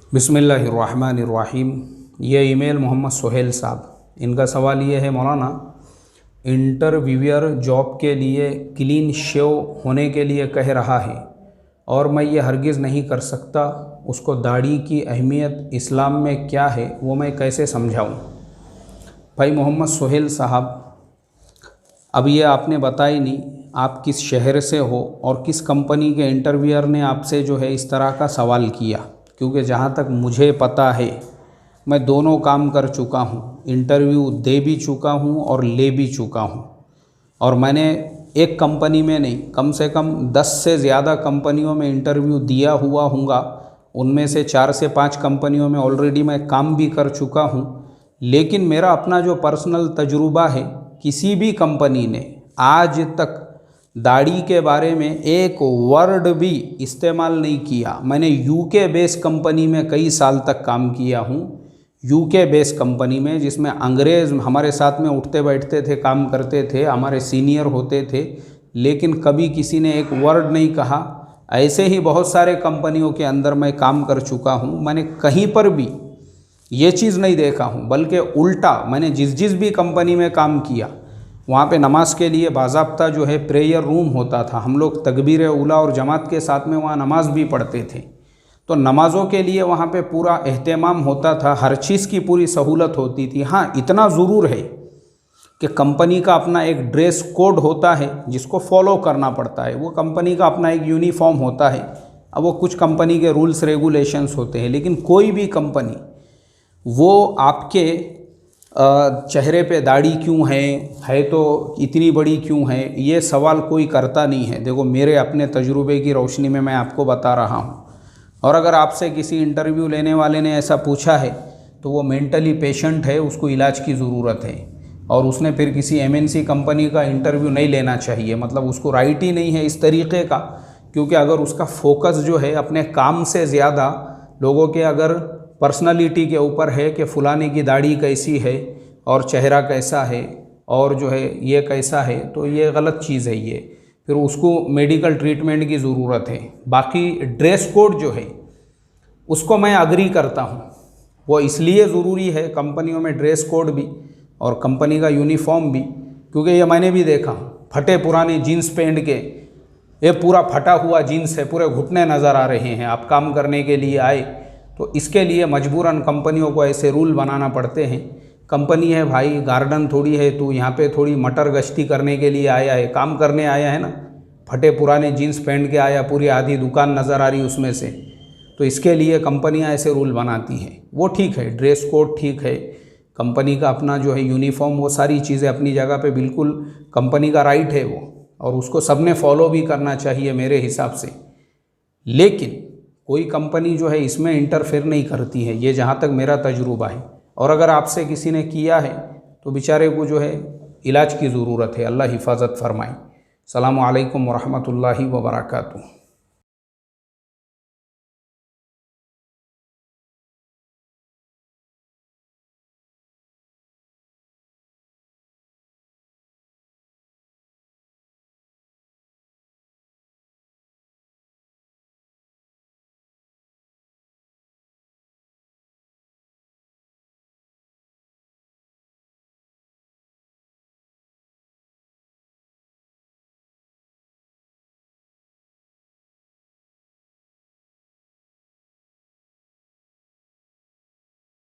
बिस्मिल्लाहिर्रहमानिर्रहीम। ये ईमेल मोहम्मद सोहेल साहब, इनका सवाल ये है, मौलाना इंटरव्यूअर जॉब के लिए क्लीन शेव होने के लिए कह रहा है और मैं ये हरगिज़ नहीं कर सकता। उसको दाढ़ी की अहमियत इस्लाम में क्या है वो मैं कैसे समझाऊं? भाई मोहम्मद सोहेल साहब, अब ये आपने बताई नहीं आप किस शहर से हो और किस कंपनी के इंटरव्यूअर ने आपसे जो है इस तरह का सवाल किया, क्योंकि जहाँ तक मुझे पता है मैं दोनों काम कर चुका हूँ, इंटरव्यू दे भी चुका हूँ और ले भी चुका हूँ। और मैंने एक कंपनी में नहीं, कम से कम 10 से ज़्यादा कंपनियों में इंटरव्यू दिया हुआ हूँगा। उनमें से 4 से 5 कंपनियों में ऑलरेडी मैं काम भी कर चुका हूँ। लेकिन मेरा अपना जो पर्सनल तजुर्बा है, किसी भी कंपनी ने आज तक दाढ़ी के बारे में एक वर्ड भी इस्तेमाल नहीं किया। मैंने यूके बेस कंपनी में कई साल तक काम किया हूँ, यूके बेस कंपनी में, जिसमें अंग्रेज़ हमारे साथ में उठते बैठते थे, काम करते थे, हमारे सीनियर होते थे, लेकिन कभी किसी ने एक वर्ड नहीं कहा। ऐसे ही बहुत सारे कंपनियों के अंदर मैं काम कर चुका हूँ, मैंने कहीं पर भी ये चीज़ नहीं देखा हूँ, बल्कि उल्टा मैंने जिस भी कंपनी में काम किया वहाँ पे नमाज के लिए बाज़ाब्ता जो है प्रेयर रूम होता था। हम लोग तकबीर उला और जमात के साथ में वहाँ नमाज भी पढ़ते थे, तो नमाज़ों के लिए वहाँ पे पूरा एहतमाम होता था, हर चीज़ की पूरी सहूलत होती थी। हाँ, इतना ज़रूर है कि कंपनी का अपना एक ड्रेस कोड होता है जिसको फॉलो करना पड़ता है, वो कंपनी का अपना एक यूनिफॉर्म होता है। अब वो कुछ कंपनी के रूल्स रेगुलेशंस होते हैं, लेकिन कोई भी कंपनी वो आपके चेहरे पे दाढ़ी क्यों है तो इतनी बड़ी क्यों है, ये सवाल कोई करता नहीं है। देखो, मेरे अपने तजुर्बे की रोशनी में मैं आपको बता रहा हूँ। और अगर आपसे किसी इंटरव्यू लेने वाले ने ऐसा पूछा है तो वो मेंटली पेशेंट है, उसको इलाज की ज़रूरत है, और उसने फिर किसी एमएनसी कंपनी का इंटरव्यू नहीं लेना चाहिए। मतलब उसको राइट ही नहीं है इस तरीक़े का, क्योंकि अगर उसका फोकस जो है अपने काम से ज़्यादा लोगों के अगर पर्सनालिटी के ऊपर है कि फ़लाने की दाढ़ी कैसी है और चेहरा कैसा है और जो है ये कैसा है, तो ये गलत चीज़ है। ये फिर उसको मेडिकल ट्रीटमेंट की ज़रूरत है। बाकी ड्रेस कोड जो है उसको मैं अग्री करता हूँ, वो इसलिए ज़रूरी है कंपनियों में ड्रेस कोड भी और कंपनी का यूनिफॉर्म भी, क्योंकि ये मैंने भी देखा हूँ, फटे पुराने जीन्स पहन के, ये पूरा फटा हुआ जीन्स है, पूरे घुटने नज़र आ रहे हैं, आप काम करने के लिए आए, तो इसके लिए मजबूरन कंपनियों को ऐसे रूल बनाना पड़ते हैं। कंपनी है भाई, गार्डन थोड़ी है, तू यहाँ पे थोड़ी मटर गश्ती करने के लिए आया है, काम करने आया है ना। फटे पुराने जीन्स पहन के आया, पूरी आधी दुकान नज़र आ रही उसमें से, तो इसके लिए कंपनियाँ ऐसे रूल बनाती हैं। वो ठीक है, ड्रेस कोड ठीक है, कंपनी का अपना जो है यूनिफॉर्म, वो सारी चीज़ें अपनी जगह पे बिल्कुल कंपनी का राइट है वो, और उसको सबने फॉलो भी करना चाहिए मेरे हिसाब से। लेकिन कोई कंपनी जो है इसमें इंटरफेयर नहीं करती है, ये जहाँ तक मेरा तजुर्बा है। और अगर आपसे किसी ने किया है तो बेचारे को जो है इलाज की ज़रूरत है। अल्लाह हिफाजत फरमाए। अस्सलामु अलैकुम वरहमतुल्लाहि वबरकातुहू।